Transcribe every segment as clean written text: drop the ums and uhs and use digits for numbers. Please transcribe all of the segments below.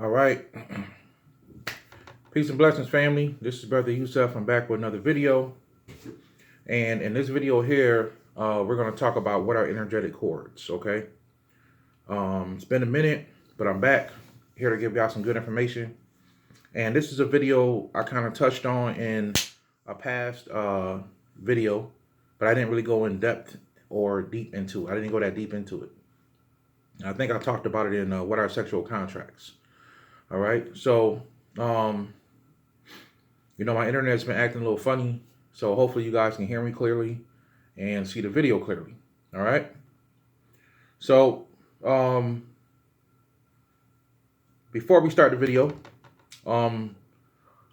All right. Peace and blessings, family. This is BroYosef. I'm back with another video. And in this video here, we're going to talk about what are energetic cords, okay? It's been a minute, but I'm back here to give y'all some good information. And this is a video I kind of touched on in a past video, but I didn't really go in depth or deep into it. I didn't go that deep into it. I think I talked about it in What Are Sexual Contracts. All right, so my internet's been acting a little funny, so hopefully you guys can hear me clearly and see the video clearly. All right, so before we start the video, of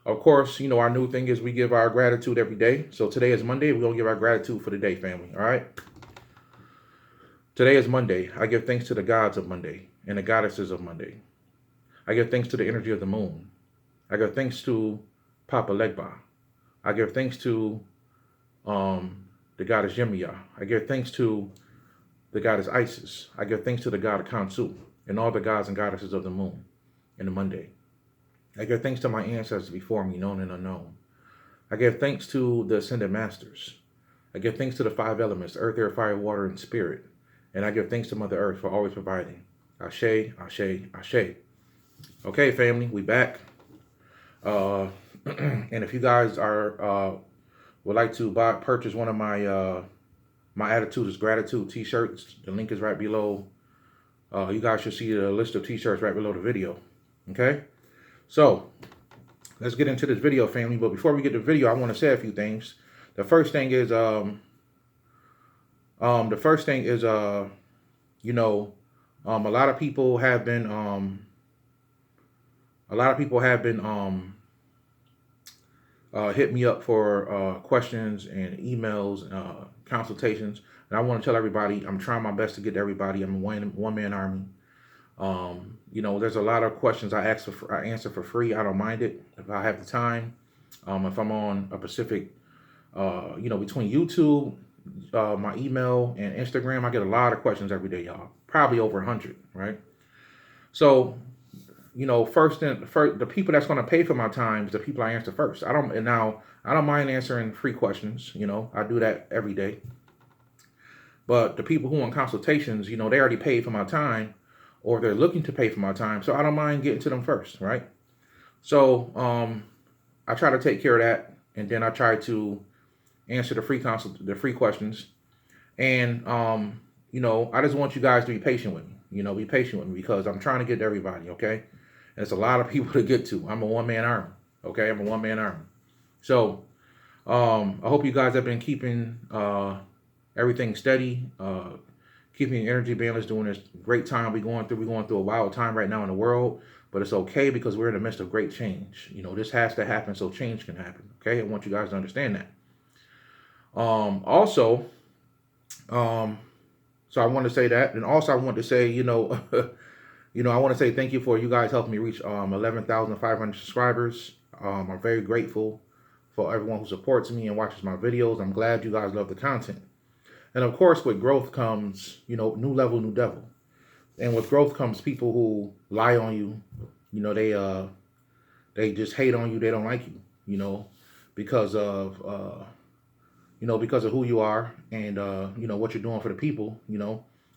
course, our new thing is we give our gratitude every day. So today is Monday. We're gonna give our gratitude for the day, family. All right, today is Monday. I give thanks to the gods of Monday and the goddesses of Monday. I give thanks to the energy of the moon. I give thanks to Papa Legba. I give thanks to the goddess Yemiya. I give thanks to the goddess Isis. I give thanks to the god of Kansu and all the gods and goddesses of the moon and the Monday. I give thanks to my ancestors before me, known and unknown. I give thanks to the ascended masters. I give thanks to the five elements, earth, air, fire, water, and spirit. And I give thanks to Mother Earth for always providing. Ashe, Ashe, Ashe. Okay, family, we back. And if you guys are would like to purchase one of my my attitude is gratitude t-shirts, the link is right below. You guys should see the list of t-shirts right below the video. Okay, so let's get into this video, family. But before we get to the video, I want to say a few things. The first thing is a lot of people have been hit me up for questions and emails, consultations. And I want to tell everybody, I'm trying my best to get to everybody. I'm a one-man army. There's a lot of questions I answer for free. I don't mind it if I have the time. If I'm on a Pacific, between YouTube, my email, and Instagram, I get a lot of questions every day, y'all. Probably over 100, right? So, first, the people that's going to pay for my time is the people I answer first. I don't mind answering free questions. I do that every day. But the people who want consultations, they already paid for my time, or they're looking to pay for my time. So I don't mind getting to them first, right? So I try to take care of that, and then I try to answer the free questions. And I just want you guys to be patient with me. Be patient with me because I'm trying to get to everybody. Okay. And it's a lot of people to get to. I'm a one-man army. Okay, I'm a one-man army. So I hope you guys have been keeping everything steady, keeping your energy balanced during this great time we're going through. We're going through a wild time right now in the world, but it's okay because we're in the midst of great change. This has to happen so change can happen. Okay, I want you guys to understand that. So I want to say that, and also I want to say, I want to say thank you for you guys helping me reach 11,500 subscribers. I'm very grateful for everyone who supports me and watches my videos. I'm glad you guys love the content. And of course, with growth comes, new level, new devil. And with growth comes people who lie on you. They just hate on you. They don't like you, because of who you are and what you're doing for the people.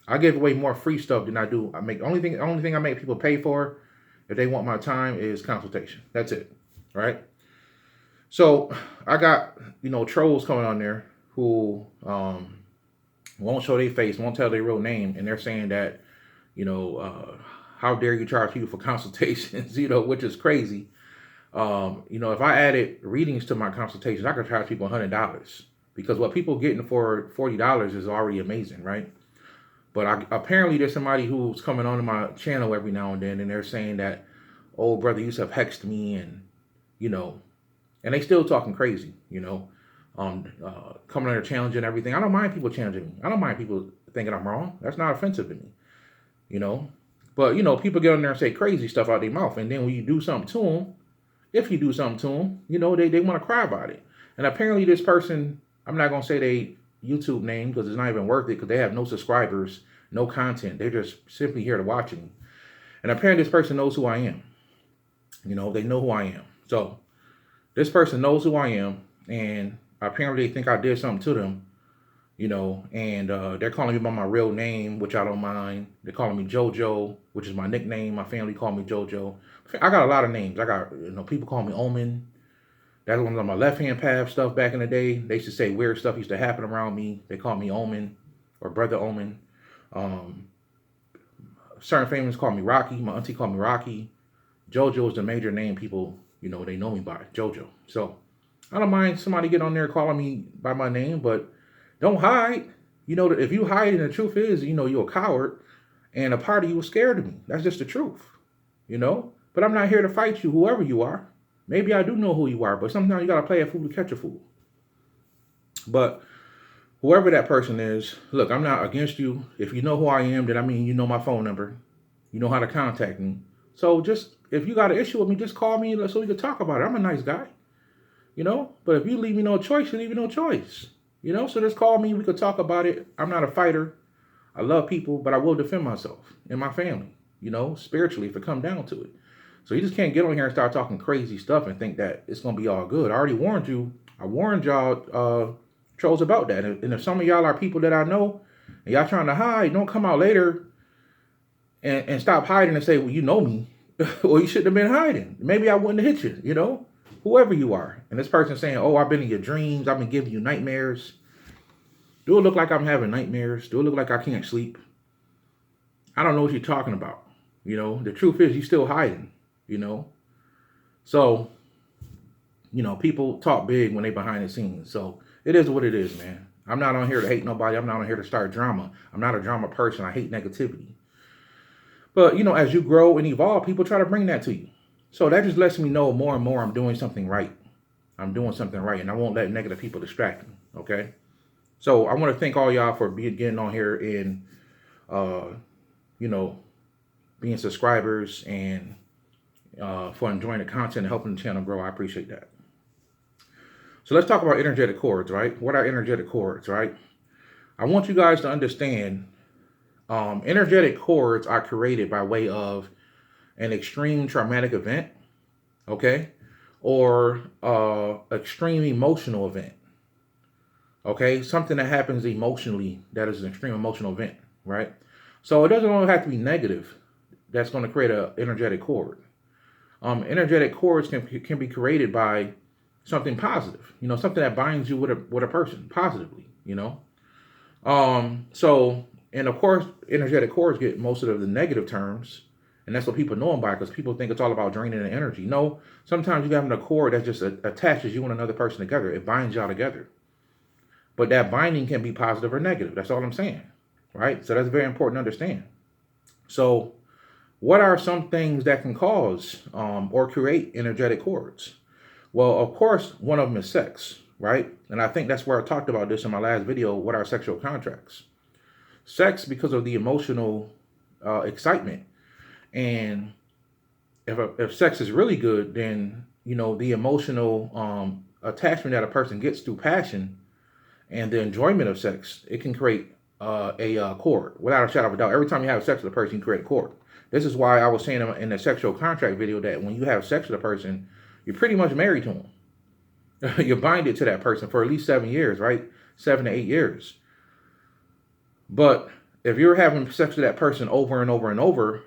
I give away more free stuff than I do. Only thing I make people pay for if they want my time is consultation. That's it. Right? So I got trolls coming on there who won't show their face, won't tell their real name, and they're saying that how dare you charge people for consultations, which is crazy. If I added readings to my consultations, I could charge people $100 because what people getting for $40 is already amazing, right? But apparently there's somebody who's coming onto my channel every now and then, and they're saying that, oh, BroYosef hexed me, and and they still talking crazy, coming on there challenging everything. I don't mind people challenging me. I don't mind people thinking I'm wrong. That's not offensive to me, But people get on there and say crazy stuff out their mouth, and then when you do something to them, if you do something to them, they want to cry about it. And apparently this person, I'm not gonna say they YouTube name because it's not even worth it because they have no subscribers, no content. They're just simply here to watch me. And apparently this person knows who I am. They know who I am. So this person knows who I am, and apparently they think I did something to them, and they're calling me by my real name, which I don't mind. They're calling me JoJo, which is my nickname. My family call me JoJo. I got a lot of names. I got, people call me Omen. That was on my left-hand path stuff back in the day. They used to say weird stuff used to happen around me. They call me Omen or Brother Omen. Um, Certain families call me Rocky. My auntie called me Rocky. JoJo is the major name people, they know me by, JoJo. So I don't mind somebody getting on there calling me by my name, but don't hide. If you hide and the truth is, you're a coward, and a part of you was scared of me. That's just the truth, But I'm not here to fight you, whoever you are. Maybe I do know who you are, but sometimes you got to play a fool to catch a fool. But whoever that person is, look, I'm not against you. If you know who I am, then I mean you know my phone number. You know how to contact me. So just, if you got an issue with me, just call me so we can talk about it. I'm a nice guy, But if you leave me no choice, you leave me no choice, So just call me. We could talk about it. I'm not a fighter. I love people, but I will defend myself and my family, spiritually if it come down to it. So you just can't get on here and start talking crazy stuff and think that it's going to be all good. I already warned you. I warned y'all trolls about that. And if some of y'all are people that I know and y'all trying to hide, don't come out later and stop hiding and say, well, you know me. Well, you shouldn't have been hiding. Maybe I wouldn't have hit you, Whoever you are. And this person saying, oh, I've been in your dreams. I've been giving you nightmares. Do it look like I'm having nightmares? Do it look like I can't sleep? I don't know what you're talking about. The truth is you're still hiding, So, people talk big when they behind the scenes. So it is what it is, man. I'm not on here to hate nobody. I'm not on here to start drama. I'm not a drama person. I hate negativity. But, as you grow and evolve, people try to bring that to you. So that just lets me know more and more I'm doing something right. I'm doing something right, and I won't let negative people distract me, okay? So I want to thank all y'all for getting on here and, being subscribers and for enjoying the content and helping the channel grow. I appreciate that. So let's talk about energetic cords, right? What are energetic cords, right? I want you guys to understand energetic cords are created by way of an extreme traumatic event, okay? Or extreme emotional event, okay? Something that happens emotionally that is an extreme emotional event, right? So it doesn't only have to be negative that's going to create an energetic cord. Energetic cords can be created by something positive, something that binds you with a person positively, So, and of course, energetic cords get most of the negative terms, and that's what people know them by, because people think it's all about draining the energy. No, sometimes you have a cord that just attaches you and another person together. It binds y'all together. But that binding can be positive or negative. That's all I'm saying, right? So that's very important to understand. So what are some things that can cause or create energetic cords? Well, of course, one of them is sex, right? And I think that's where I talked about this in my last video, what are sexual contracts? Sex, because of the emotional excitement. And if sex is really good, then, the emotional attachment that a person gets through passion and the enjoyment of sex, it can create a cord. Without a shadow of a doubt, every time you have sex with a person, you create a cord. This is why I was saying in the sexual contract video that when you have sex with a person, you're pretty much married to them. You're binded to that person for at least 7 years, right? 7 to 8 years. But if you're having sex with that person over and over and over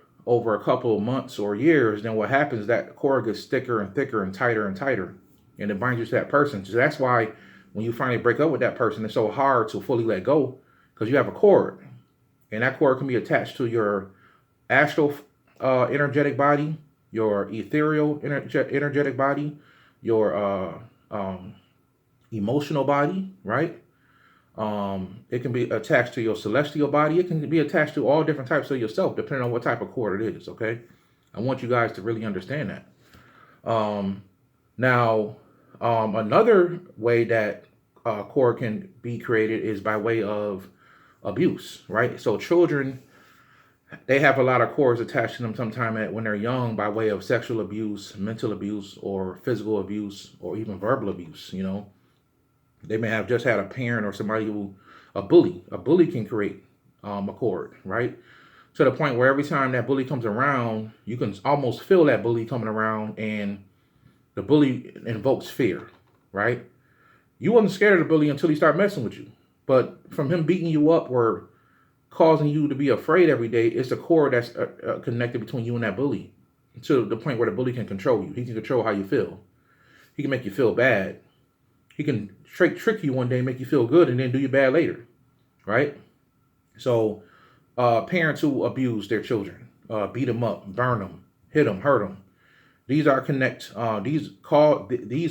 a couple of months or years, then what happens is that cord gets thicker and thicker and tighter, and it binds you to that person. So that's why when you finally break up with that person, it's so hard to fully let go, because you have a cord. And that cord can be attached to your astral energetic body, your ethereal energetic body, your emotional body, right? It can be attached to your celestial body. It can be attached to all different types of yourself, depending on what type of cord it is, okay? I want you guys to really understand that. Now, another way that cord can be created is by way of abuse, right? So children, they have a lot of cords attached to them sometime when they're young by way of sexual abuse, mental abuse, or physical abuse, or even verbal abuse, They may have just had a parent or somebody a bully. A bully can create a cord, right? to the point where every time that bully comes around, you can almost feel that bully coming around, and the bully invokes fear, right? You wasn't scared of the bully until he started messing with you. But from him beating you up or causing you to be afraid every day, it's a cord that's connected between you and that bully, to the point where the bully can control you. He can control how you feel. He can make you feel bad. He can trick you one day, make you feel good, and then do you bad later, right? So parents who abuse their children, beat them up, burn them, hit them, hurt them. These are these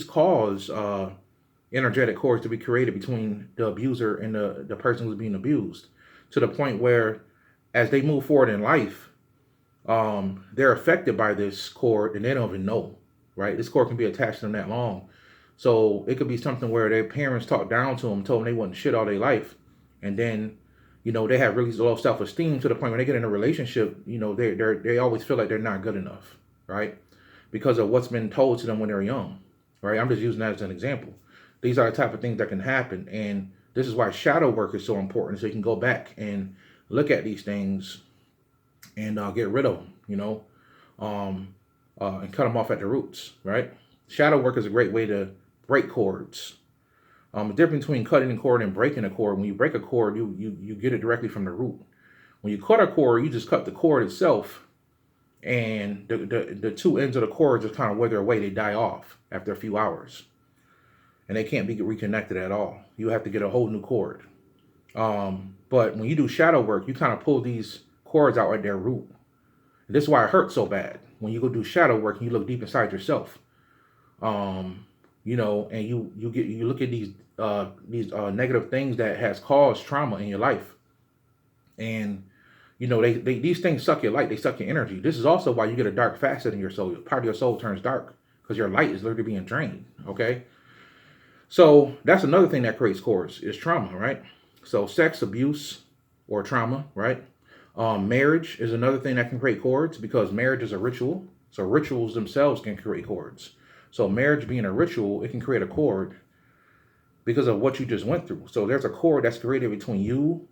cause energetic cords to be created between the abuser and the person who's being abused, to the point where as they move forward in life, they're affected by this cord and they don't even know, right? This cord can be attached to them that long. So it could be something where their parents talked down to them, told them they wasn't shit all their life. And then, they have really low self-esteem, to the point when they get in a relationship, they always feel like they're not good enough, right? Because of what's been told to them when they're young, right? I'm just using that as an example. These are the type of things that can happen. And this is why shadow work is so important. So you can go back and look at these things and get rid of them, and cut them off at the roots, right? Shadow work is a great way to break cords. The difference between cutting a cord and breaking a cord: when you break a cord, you get it directly from the root. When you cut a cord, you just cut the cord itself, and the two ends of the cord just kind of wither away. They die off after a few hours, and they can't be reconnected at all. You have to get a whole new cord. But when you do shadow work, you kind of pull these cords out at their root. This is why it hurts so bad when you go do shadow work and you look deep inside yourself. And you look at these negative things that has caused trauma in your life, and these things suck your light, they suck your energy. This is also why you get a dark facet in your soul. Part of your soul turns dark because your light is literally being drained. Okay, so that's another thing that creates cords, is trauma, right? So sex, abuse, or trauma, right? Marriage is another thing that can create cords, because marriage is a ritual. So rituals themselves can create cords. So marriage being a ritual, it can create a cord because of what you just went through. So there's a cord that's created between you,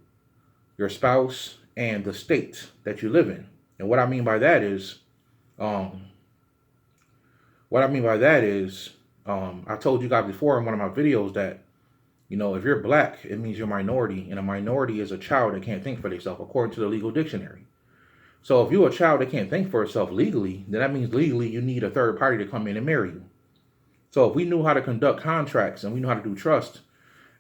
your spouse, and the state that you live in. And what I mean by that is, I told you guys before in one of my videos that, if you're black, it means you're a minority, and a minority is a child that can't think for themselves, according to the legal dictionary. So if you're a child that can't think for itself legally, then that means legally you need a third party to come in and marry you. So if we knew how to conduct contracts and we know how to do trust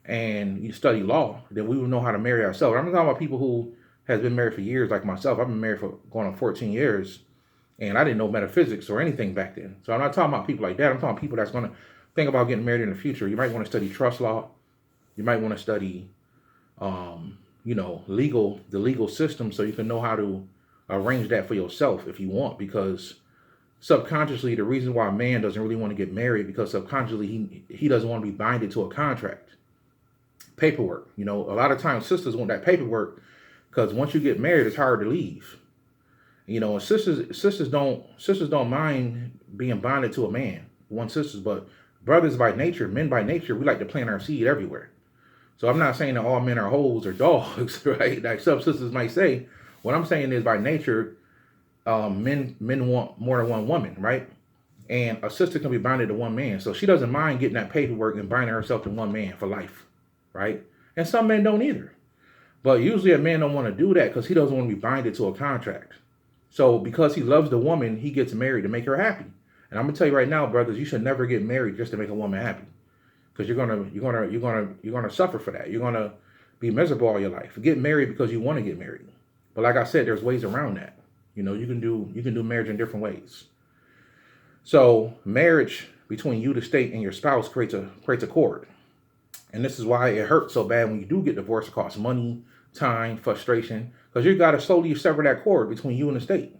and you study law, then we would know how to marry ourselves. I'm talking about people who has been married for years, like myself. I've been married for going on 14 years, and I didn't know metaphysics or anything back then. So I'm not talking about people like that. I'm talking about people that's going to think about getting married in the future. You might want to study trust law. You might want to study, the legal system, so you can know how to arrange that for yourself if you want. Because subconsciously, the reason why a man doesn't really want to get married, because subconsciously he doesn't want to be binded to a contract. Paperwork. A lot of times sisters want that paperwork, because once you get married, it's hard to leave. And sisters don't mind being bonded to a man. Sisters, but brothers by nature, men by nature, we like to plant our seed everywhere. So I'm not saying that all men are hoes or dogs, right? Like some sisters might say. What I'm saying is, by nature, men want more than one woman, right? And a sister can be binded to one man. So she doesn't mind getting that paperwork and binding herself to one man for life, right? And some men don't either. But usually a man don't want to do that because he doesn't want to be binded to a contract. So because he loves the woman, he gets married to make her happy. And I'm gonna tell you right now, brothers, you should never get married just to make a woman happy, because you're gonna suffer for that. You're gonna be miserable all your life. Get married because you want to get married. But like I said, there's ways around that. You can do marriage in different ways. So marriage between you, the state, and your spouse creates a cord. And this is why it hurts so bad when you do get divorced. It costs money, time, frustration, because you got to slowly sever that cord between you and the state,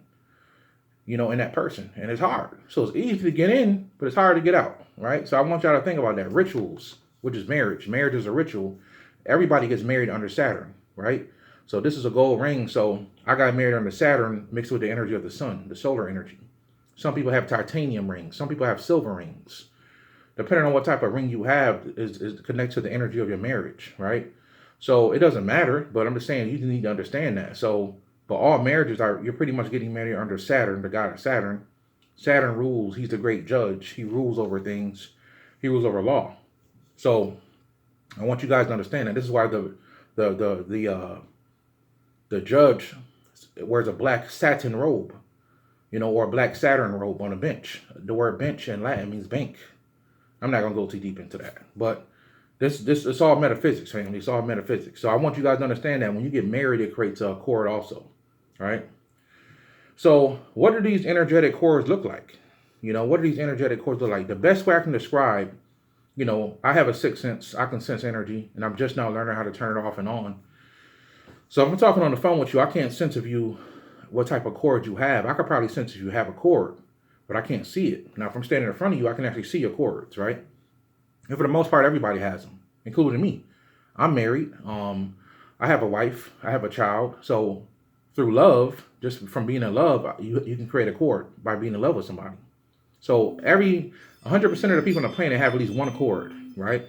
and that person. And it's hard. So it's easy to get in, but it's hard to get out, right? So I want y'all to think about that. Rituals, which is marriage. Marriage is a ritual. Everybody gets married under Saturn, right? So this is a gold ring. So I got married under Saturn mixed with the energy of the sun, the solar energy. Some people have titanium rings. Some people have silver rings. Depending on what type of ring you have is connected to the energy of your marriage, right? So it doesn't matter, but I'm just saying you need to understand that. So But all marriages are, you're pretty much getting married under Saturn, the god of Saturn. Saturn rules. He's the great judge. He rules over things. He rules over law. So I want you guys to understand that this is why the judge wears a black satin robe, or a black Saturn robe on a bench. The word bench in Latin means bank. I'm not gonna go too deep into that, but this it's all metaphysics, family. It's all metaphysics. So I want you guys to understand that when you get married, it creates a cord also, right? So what do these energetic cords look like? What do these energetic cords look like? The best way I can describe, I have a sixth sense. I can sense energy, and I'm just now learning how to turn it off and on. So if I'm talking on the phone with you, I can't sense if you what type of cord you have. I could probably sense if you have a cord, but I can't see it. Now, if I'm standing in front of you, I can actually see your cords, right? And for the most part, everybody has them, including me. I'm married. I have a wife. I have a child. So through love, just from being in love, you can create a cord by being in love with somebody. So 100% of the people on the planet have at least one cord, right?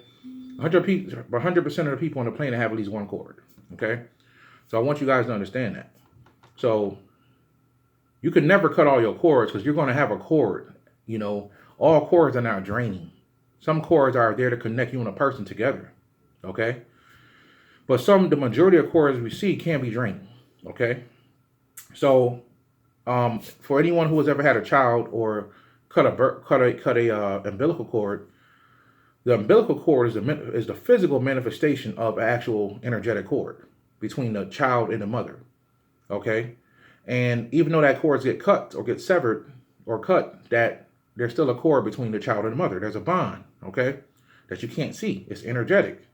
100% of the people on the planet have at least one cord, okay? So I want you guys to understand that. So you can never cut all your cords because you're going to have a cord. All cords are not draining. Some cords are there to connect you and a person together, okay? But the majority of cords we see can be draining, okay? So for anyone who has ever had a child or cut a umbilical cord, the umbilical cord is the physical manifestation of an actual energetic cord between the child and the mother, okay? And even though that cords get cut or get severed or cut, that there's still a cord between the child and the mother. There's a bond, okay, that you can't see. It's energetic.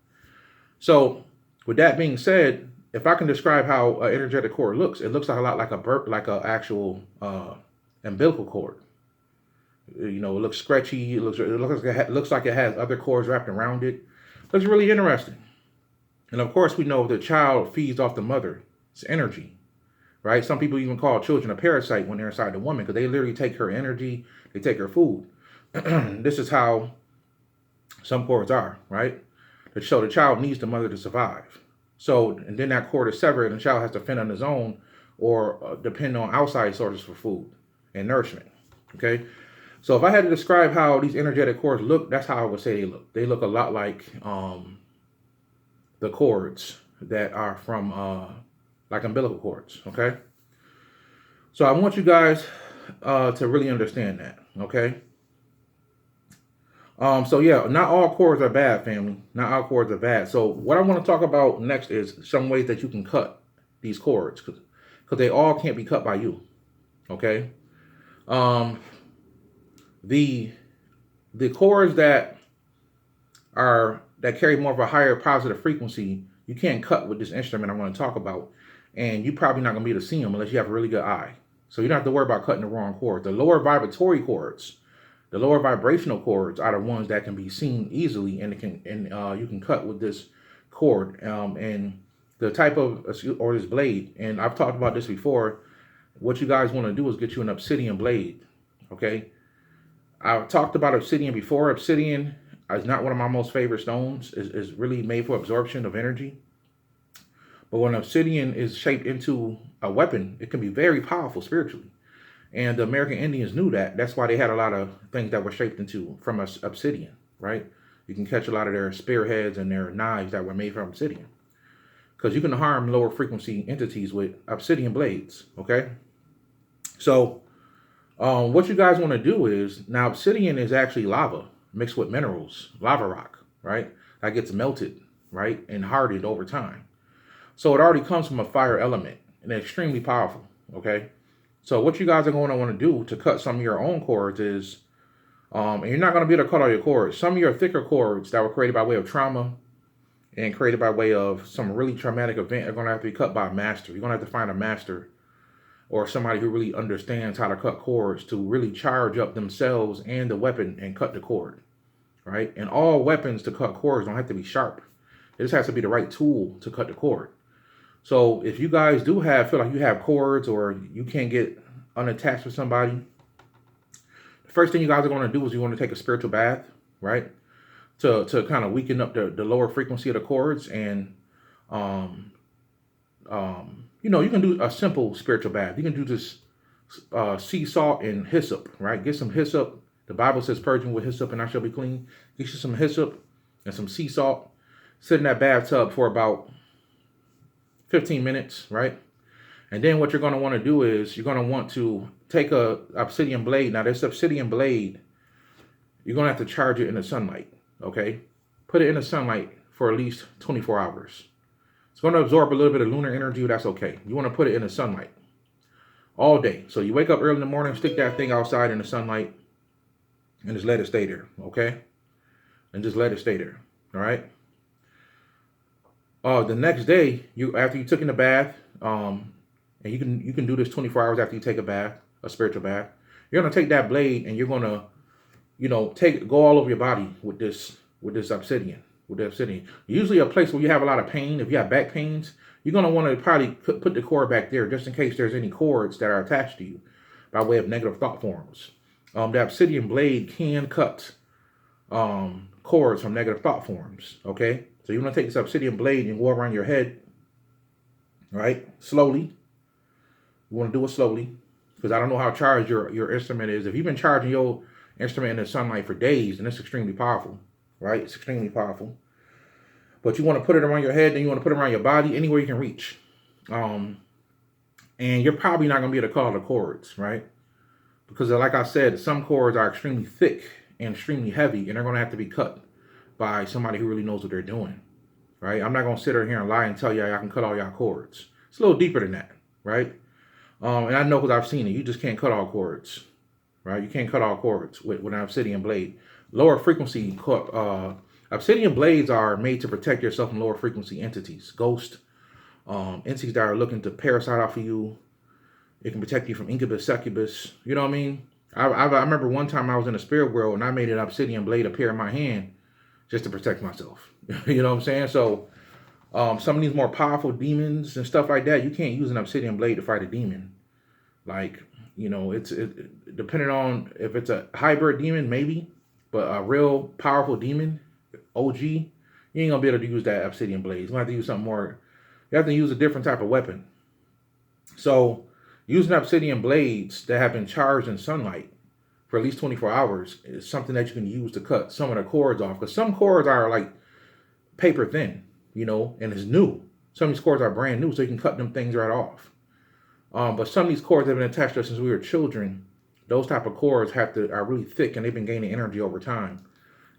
So with that being said, if I can describe how an energetic cord looks, it looks like a lot like a actual umbilical cord. It looks stretchy. It looks like it has other cords wrapped around it. Looks really interesting. And of course, we know the child feeds off the mother. It's energy, right? Some people even call children a parasite when they're inside the woman because they literally take her energy. They take her food. This is how some cords are, right? So the child needs the mother to survive. So, and then that cord is severed and the child has to fend on his own or depend on outside sources for food and nourishment, okay? So if I had to describe how these energetic cords look, that's how I would say they look. They look a lot like the cords that are from like umbilical cords, okay? So I want you guys to really understand that, okay? So yeah, not all cords are bad, family. Not all cords are bad. So what I want to talk about next is some ways that you can cut these cords because they all can't be cut by you, okay? The cords that carry more of a higher positive frequency, you can't cut with this instrument I'm going to talk about, and you're probably not going to be able to see them unless you have a really good eye. So you don't have to worry about cutting the wrong cord. The lower vibratory cords, the lower vibrational cords are the ones that can be seen easily, and you can cut with this cord. And the type of or this blade, and I've talked about this before. What you guys want to do is get you an obsidian blade, okay? I've talked about obsidian before. Obsidian is not one of my most favorite stones. It's really made for absorption of energy. But when obsidian is shaped into a weapon, it can be very powerful spiritually. And the American Indians knew that. That's why they had a lot of things that were shaped from obsidian, right? You can catch a lot of their spearheads and their knives that were made from obsidian. Because you can harm lower frequency entities with obsidian blades, okay? So what you guys want to do is, now obsidian is actually lava mixed with minerals, lava rock, right? That gets melted, right? And hardened over time. So it already comes from a fire element and it's extremely powerful, okay? So what you guys are going to want to do to cut some of your own cords is, and you're not going to be able to cut all your cords. Some of your thicker cords that were created by way of trauma and created by way of some really traumatic event are going to have to be cut by a master. You're going to have to find a master or somebody who really understands how to cut cords to really charge up themselves and the weapon and cut the cord, right? And all weapons to cut cords don't have to be sharp. It just has to be the right tool to cut the cord. So if you guys do feel like you have cords or you can't get unattached with somebody, the first thing you guys are going to do is you want to take a spiritual bath, right? To kind of weaken up the lower frequency of the cords and you can do a simple spiritual bath. You can do this sea salt and hyssop, right? Get some hyssop. The Bible says, purging with hyssop and I shall be clean. Get you some hyssop and some sea salt. Sit in that bathtub for about 15 minutes, right? And then what you're going to want to do is you're going to want to take a obsidian blade. Now, this obsidian blade, you're going to have to charge it in the sunlight, okay? Put it in the sunlight for at least 24 hours. It's going to absorb a little bit of lunar energy. That's okay. You want to put it in the sunlight all day. So you wake up early in the morning, stick that thing outside in the sunlight, and just let it stay there, okay? And just let it stay there, all right? The next day, after you took in the bath, and you can do this 24 hours after you take a bath, a spiritual bath. You're gonna take that blade and you're gonna, go all over your body with this obsidian, with the obsidian. Usually a place where you have a lot of pain. If you have back pains, you're gonna want to probably put the cord back there just in case there's any cords that are attached to you by way of negative thought forms. The obsidian blade can cut cords from negative thought forms. Okay, so you want to take this obsidian blade and go around your head, right? Slowly. You want to do it slowly because I don't know how charged your instrument is. If you've been charging your instrument in the sunlight for days, then it's extremely powerful, right? It's extremely powerful. But you want to put it around your head, then you want to put it around your body, anywhere you can reach. And you're probably not going to be able to cut all the cords, right? Because like I said, some cords are extremely thick and extremely heavy, and they're going to have to be cut by somebody who really knows what they're doing, right? I'm not going to sit here and lie and tell you I can cut all y'all cords. It's a little deeper than that, right? And I know because I've seen it. You just can't cut all cords, right? You can't cut all cords with an obsidian blade. Lower frequency obsidian blades are made to protect yourself from lower frequency entities, ghosts, entities that are looking to parasite off of you. It can protect you from incubus, succubus. You know what I mean? I remember one time I was in the spirit world and I made an obsidian blade appear in my hand just to protect myself. You know what I'm saying? So some of these more powerful demons and stuff like that, you can't use an obsidian blade to fight a demon. Like, it's depending on if it's a hybrid demon, maybe, but a real powerful demon, OG, you ain't gonna be able to use that obsidian blade. You're gonna have to use something more. You have to use a different type of weapon. So using obsidian blades that have been charged in sunlight for at least 24 hours is something that you can use to cut some of the cords off. Because some cords are like paper thin, and it's new. Some of these cords are brand new, so you can cut them things right off. But some of these cords have been attached to us since we were children. Those type of cords are really thick and they've been gaining energy over time.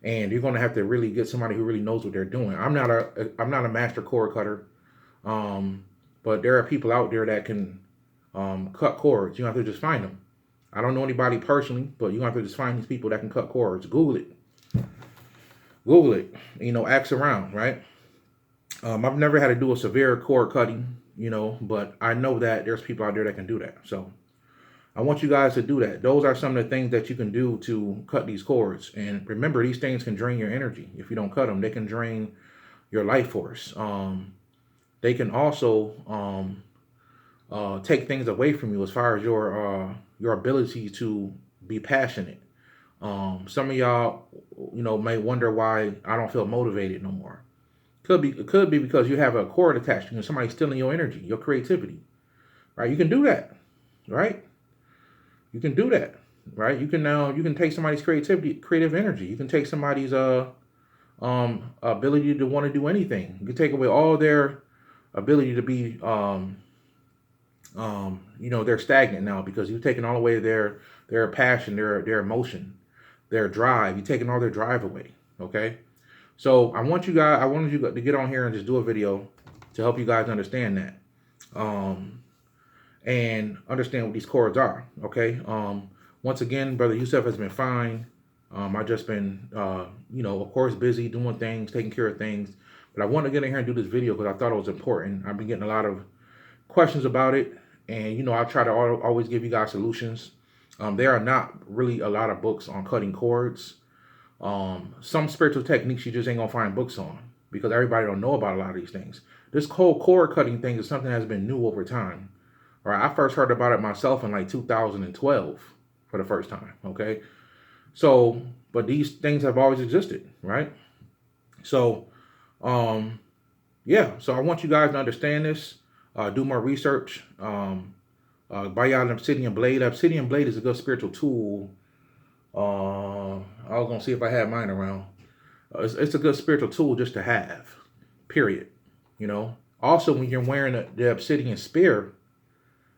And you're going to have to really get somebody who really knows what they're doing. I'm not a master cord cutter. But there are people out there that can cut cords. You have to just find them. I don't know anybody personally, but you have to just find these people that can cut cords. Google it. Ask around, right? I've never had to do a severe cord cutting, but I know that there's people out there that can do that. So I want you guys to do that. Those are some of the things that you can do to cut these cords. And remember, these things can drain your energy. If you don't cut them, they can drain your life force. They can also take things away from you as far as your ability to be passionate. Some of y'all, may wonder why I don't feel motivated no more. It could be because you have a cord attached to you and somebody's stealing your energy, your creativity, right? You can do that, right? You can do that, right? You can take somebody's creative energy. You can take somebody's ability to want to do anything. You can take away all their ability to be, they're stagnant now because you've taken all away their passion, their emotion, their drive. You've taken all their drive away, okay? So I wanted you to get on here and just do a video to help you guys understand that. And understand what these cords are, okay? Once again, BroYosef has been fine. I've just been, of course, busy doing things, taking care of things. But I wanted to get in here and do this video because I thought it was important. I've been getting a lot of questions about it. And, I try to always give you guys solutions. There are not really a lot of books on cutting cords. Some spiritual techniques you just ain't gonna find books on because everybody don't know about a lot of these things. This whole cord cutting thing is something that's been new over time. All right, I first heard about it myself in like 2012 for the first time. Okay, so but these things have always existed, right? So, so I want you guys to understand this. Do more research. Buy y'all an obsidian blade. Obsidian blade is a good spiritual tool. I was gonna see if I had mine around. It's a good spiritual tool just to have. Period. You know. Also, when you're wearing the obsidian spear,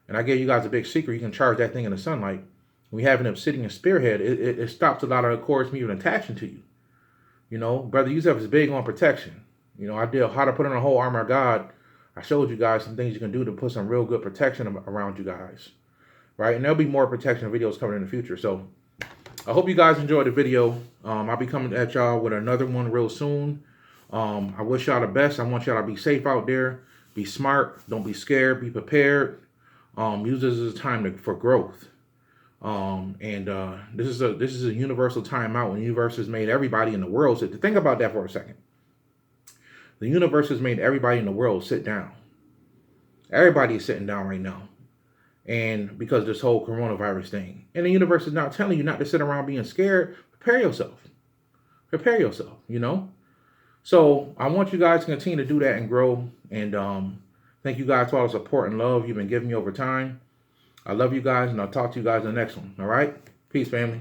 and I gave you guys a big secret, you can charge that thing in the sunlight. When you have an obsidian spearhead, it stops a lot of the cords from even attaching to you. You know, BroYosef is big on protection. You know, I did how to put on a whole armor of God. I showed you guys some things you can do to put some real good protection around you guys. Right? And there'll be more protection videos coming in the future. So I hope you guys enjoyed the video. I'll be coming at y'all with another one real soon. I wish y'all the best. I want y'all to be safe out there. Be smart. Don't be scared. Be prepared. Use this as a time for growth. This is a universal timeout. When the universe has made everybody in the world sit. Think about that for a second. The universe has made everybody in the world sit down. Everybody is sitting down right now. And because of this whole coronavirus thing. And the universe is not telling you not to sit around being scared. Prepare yourself. Prepare yourself, you know? So I want you guys to continue to do that and grow. And thank you guys for all the support and love you've been giving me over time. I love you guys, and I'll talk to you guys in the next one. All right? Peace, family.